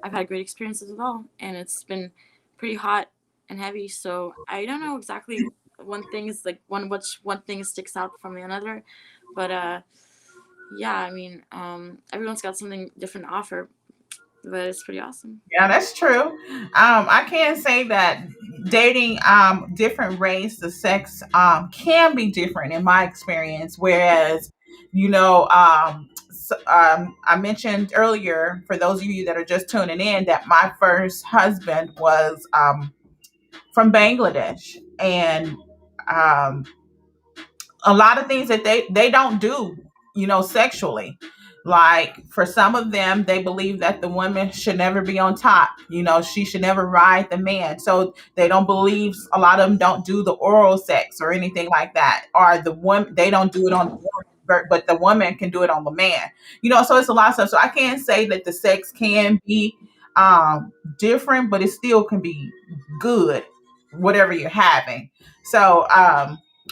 I've had great experiences with all, and it's been pretty hot and heavy. So I don't know exactly one thing is which one thing sticks out from the another, but yeah, I mean, everyone's got something different to offer, but it's pretty awesome. Yeah, that's true. I can say that dating different race, the sex can be different in my experience. Whereas, I mentioned earlier, for those of you that are just tuning in, that my first husband was from Bangladesh, and um, a lot of things that they don't do, sexually. Like, for some of them, they believe that the woman should never be on top. She should never ride the man. So they don't believe, a lot of them don't do the oral sex or anything like that. Or the woman, they don't do it on the woman, but the woman can do it on the man. So it's a lot of stuff. So I can't say that the sex can be different, but it still can be good, whatever you're having. So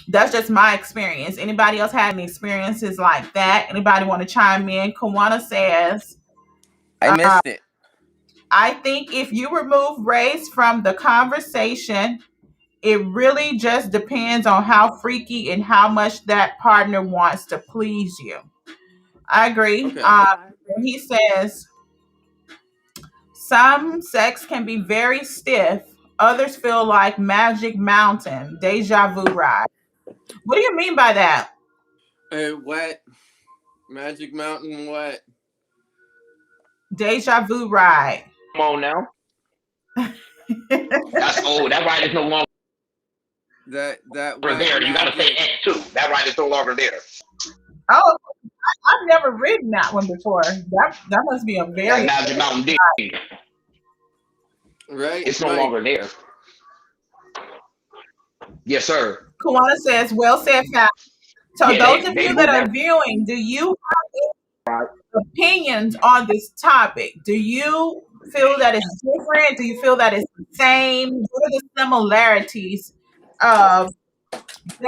that's just my experience. Anybody else had any experiences like that? Anybody want to chime in? Kawana says, I uh, missed it. I think if you remove race from the conversation, it really just depends on how freaky and how much that partner wants to please you. I agree. Okay. Yeah, I agree. He says some sex can be very stiff. Others feel like Magic Mountain, deja vu ride. What do you mean by that? Wet. Magic Mountain wet. Deja vu ride. Come on now. That's old. That ride is no longer That wet there. You gotta say magic. X too. That ride is no longer there. Oh, I've never ridden that one before. That must be a That very Magic Mountain D. Right? It's no Mike. longer there. Yes, sir. Kawana says, well said, fast. So Yeah, those of they you that moved are that viewing, do you ride. have opinions on this topic? Do you feel that it's different? Do you feel that it's the same? What are the similarities of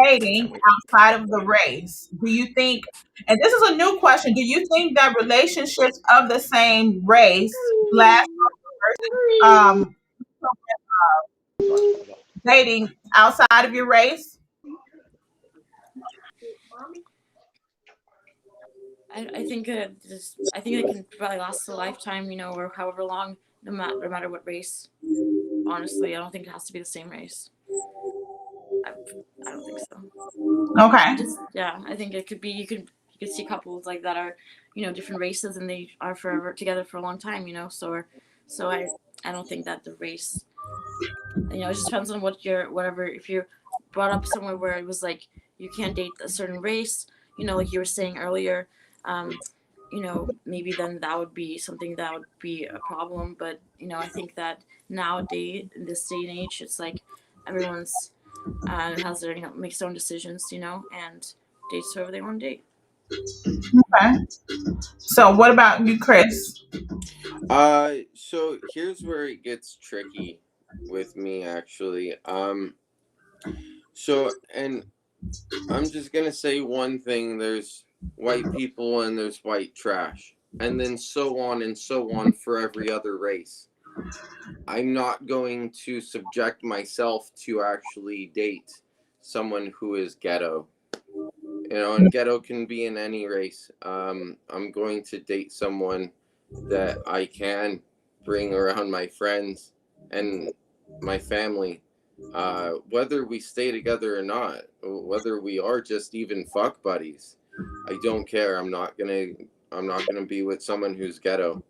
dating outside of the race? Do you think, and this is a new question, do you think that relationships of the same race last longer versus dating outside of your race? I think I think it can probably last a lifetime, or however long, no matter what race. Honestly, I don't think it has to be the same race. I don't think so. Okay. I think it could be. You could see couples like that are, different races and they are forever together for a long time. So I don't think that the race. It just depends on whatever. If you're brought up somewhere where it was like you can't date a certain race, like you were saying earlier, maybe then that would be something that would be a problem. But I think that nowadays in this day and age, it's like everyone's has their makes their own decisions, and dates whoever they want to date. Okay. So what about you, Chris? So here's where it gets tricky with me actually. So and I'm just gonna say one thing, there's white people and there's white trash. And then so on and so on for every other race. I'm not going to subject myself to actually date someone who is ghetto. And ghetto can be in any race. I'm going to date someone that I can bring around my friends and my family, whether we stay together or not, whether we are just even fuck buddies. I don't care. I'm not gonna be with someone who's ghetto.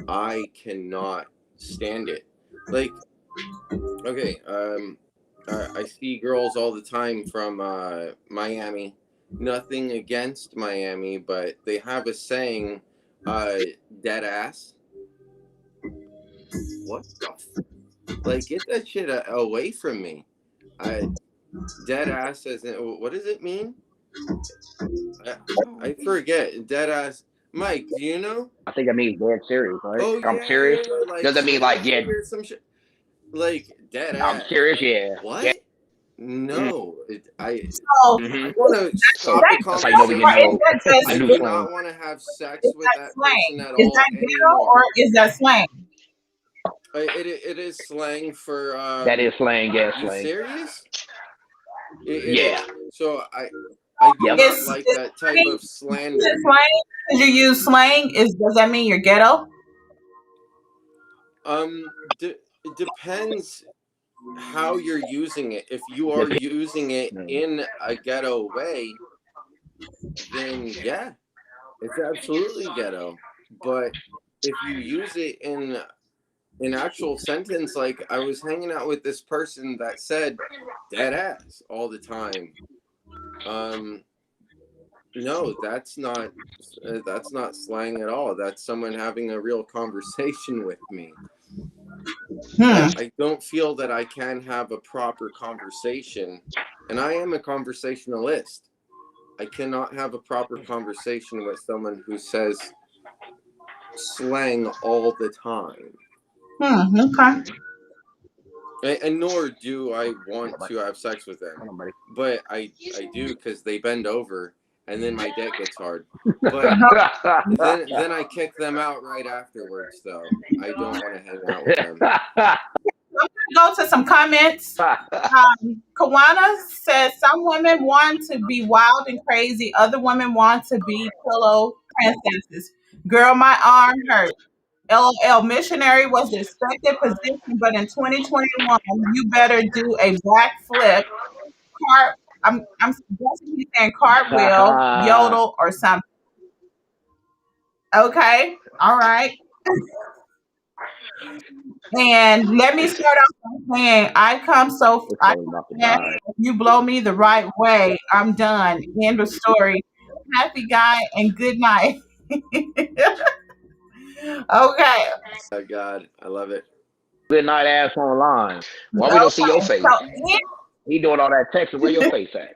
I cannot stand it. Like, okay, I see girls all the time from Miami. Nothing against Miami, but they have a saying, dead ass. What the like, get that shit away from me. Dead ass as in, what does it mean? I forget. Dead ass. Mike, do you know? I think that means dead serious, right? Oh I'm yeah, serious. like Does that mean like serious yeah? or some shit? Like dead I'm ass. serious, Like, yeah. what? Yeah. No, I So want to stop the That's how you know we conversation. get is that I a new do slang. not want to have sex is with that that slang? person at Is all that ghetto anymore. or is that slang? It is slang for That is slang, yeah, You slang. serious? It Yeah. is. So I do Yep. not like that type of Is slander. it slang? Because you use slang, does that mean you're ghetto? It depends how you're using it. If you are using it in a ghetto way, then yeah, it's absolutely ghetto. But if you use it in an actual sentence, like I was hanging out with this person that said dead ass all the time. No, that's not slang at all. That's someone having a real conversation with me. I don't feel that I can have a proper conversation, and I am a conversationalist. I cannot have a proper conversation with someone who says slang all the time. Okay. And nor do I want to have sex with them. But I do because they bend over and then my deck gets hard. But then I kick them out right afterwards, though. I don't want to hang out with them. Go to some comments. Kawana says some women want to be wild and crazy. Other women want to be pillow princesses. Girl, my arm hurt. LOL. Missionary was the expected position, but in 2021, you better do a backflip. I'm guessing he's saying cartwheel, yodel, or something. Okay. All right. And let me start off by saying I come so I if you blow me the right way, I'm done. End of story. Happy guy and good night. Okay. Oh, God, I love it. Good night, ass online. Why we don't see your Okay. face? So He doing all that texting. Where your face at?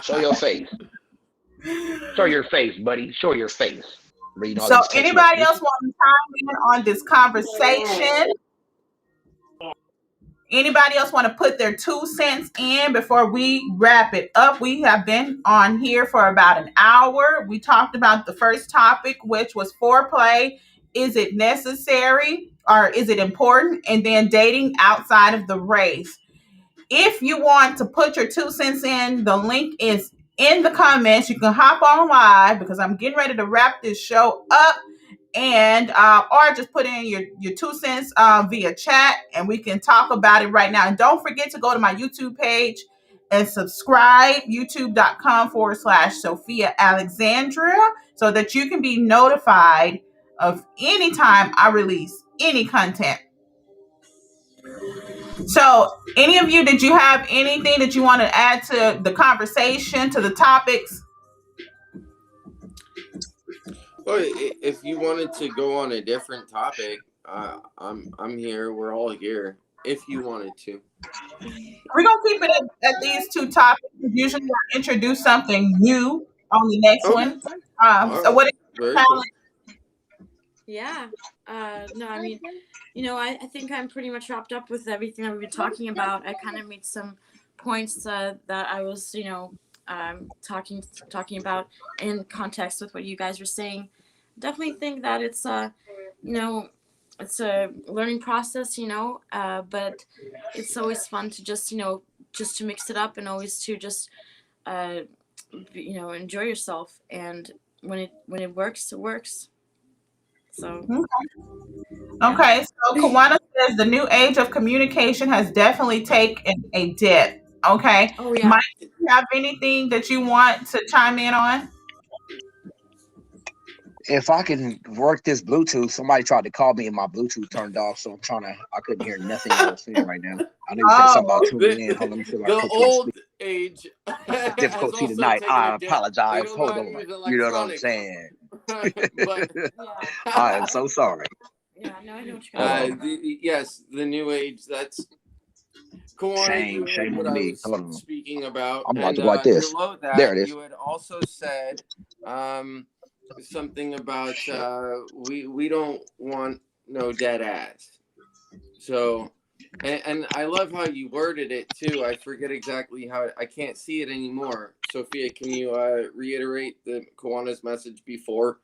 Show your face. Show your face, buddy. Show your face. Reading all so these text anybody messages. else want to chime in on this conversation? Anybody else want to put their 2 cents in before we wrap it up? We have been on here for about an hour. We talked about the first topic, which was foreplay. Is it necessary or is it important? And then dating outside of the race. If you want to put your 2 cents in, the link is in the comments. You can hop on live because I'm getting ready to wrap this show up, and or just put in your 2 cents via chat, and we can talk about it right now. And don't forget to go to my YouTube page and subscribe, youtube.com/Sophia Alexandria, so that you can be notified of any time I release any content. So, any of you, did you have anything that you want to add to the conversation, to the topics? Well, if you wanted to go on a different topic, I'm here. We're all here. If you wanted to. We're going to keep it at these two topics. Usually, I introduce something new on the next one. So, what is Very your cool. Yeah. No, I mean, I think I'm pretty much wrapped up with everything that we've been talking about. I kind of made some points that I was, talking about in context with what you guys were saying. Definitely think that it's it's a learning process, but it's always fun to just to mix it up and always to just enjoy yourself. And when it works, it works. So Okay, so Kawana says the new age of communication has definitely taken a dip. Okay, Oh yeah. Mike, do you have anything that you want to chime in on? If I can work this Bluetooth, somebody tried to call me and my Bluetooth turned off, so I couldn't hear nothing y'all was saying right now. I know you said something about tuning in. Hold on, let me see if I can The put you on old speaker. age has Difficulty also tonight. taken I a dip. apologize. They don't Hold know how to on. use You know what I'm electronics. saying? But I am so sorry. Yeah, no, I know what you're going to yes, the new age. That's Kawana. You heard Shame what on I me. was Hold on. speaking about, I'm about and to go like this. below that, There it is. you had also said something about we don't want no dead ass. So, and I love how you worded it too. I forget exactly how I can't see it anymore. Sophia, can you reiterate the Kawana's message before?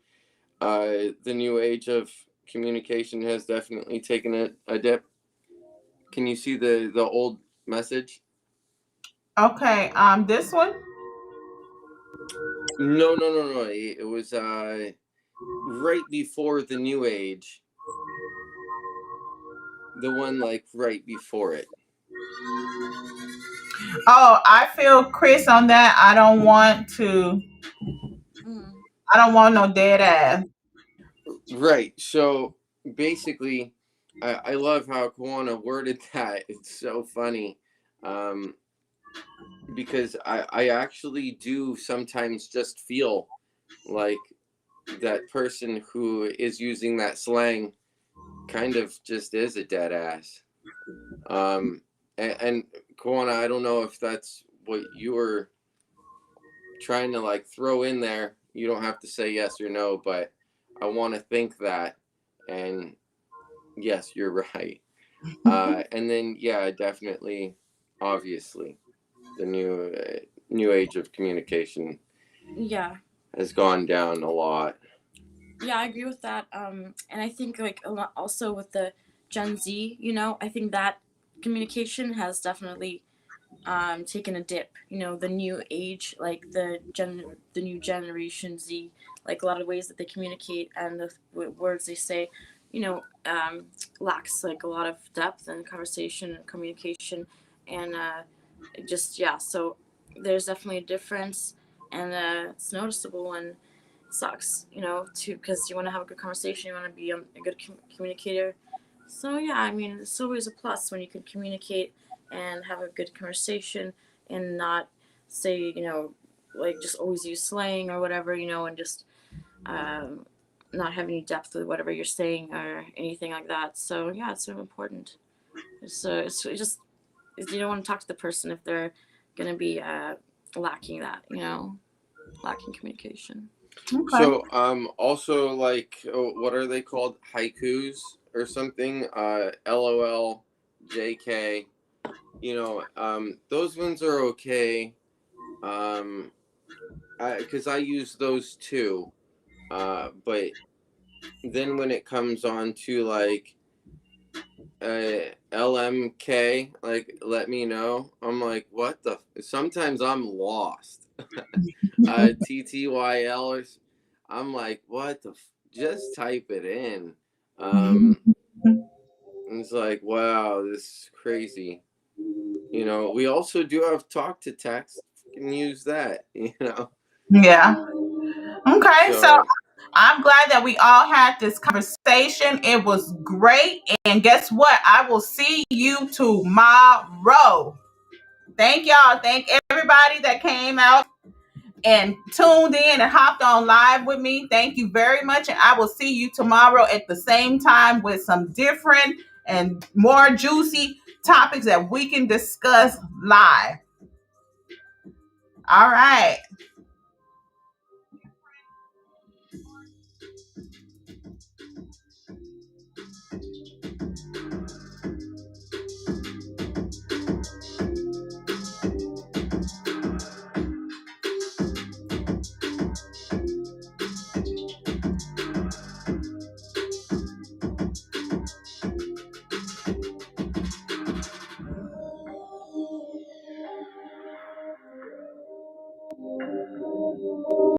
The new age of communication has definitely taken a dip. Can you see the old message? Okay, this one. No. It was right before the new age. The one like right before it. Oh, I feel Chris on that. I don't want no dead ass. Right. So basically, I love how Kawana worded that. It's so funny. Because I actually do sometimes just feel like that person who is using that slang kind of just is a dead ass. And Kawana, I don't know if that's what you were trying to like throw in there. You don't have to say yes or no, but I want to think that. And yes, you're right. And then, yeah, definitely, obviously, the new age of communication Yeah. has gone down a lot. Yeah, I agree with that. And I think like a lot also with the Gen Z, you know, I think that communication has definitely taken a dip. You know, the new age, like the new generation Z, like a lot of ways that they communicate and the words they say, you know, lacks like a lot of depth and conversation and communication, and just yeah. So there's definitely a difference, and it's noticeable and sucks, you know, too, because you want to have a good conversation, you want to be a good communicator. So yeah, I mean, it's always a plus when you can communicate and have a good conversation and not say, you know, like just always use slang or whatever, you know, and just not have any depth with whatever you're saying or anything like that. So yeah, it's so important. It's just you don't want to talk to the person if they're gonna be lacking that, you know, lacking communication. Okay. So also like what are they called, haikus or something, LOL, JK, you know, those ones are okay, because I use those too, but then when it comes on to like LMK, like let me know, I'm like what the sometimes I'm lost. TTYL or I'm like what the just type it in. It's like wow, this is crazy. You know, we also do have talk to text. You can use that, you know. Yeah. Okay. So So I'm glad that we all had this conversation. It was great. And guess what? I will see you tomorrow. Thank y'all. Thank everybody that came out and tuned in and hopped on live with me. Thank you very much. And I will see you tomorrow at the same time with some different and more juicy topics that we can discuss live. All right.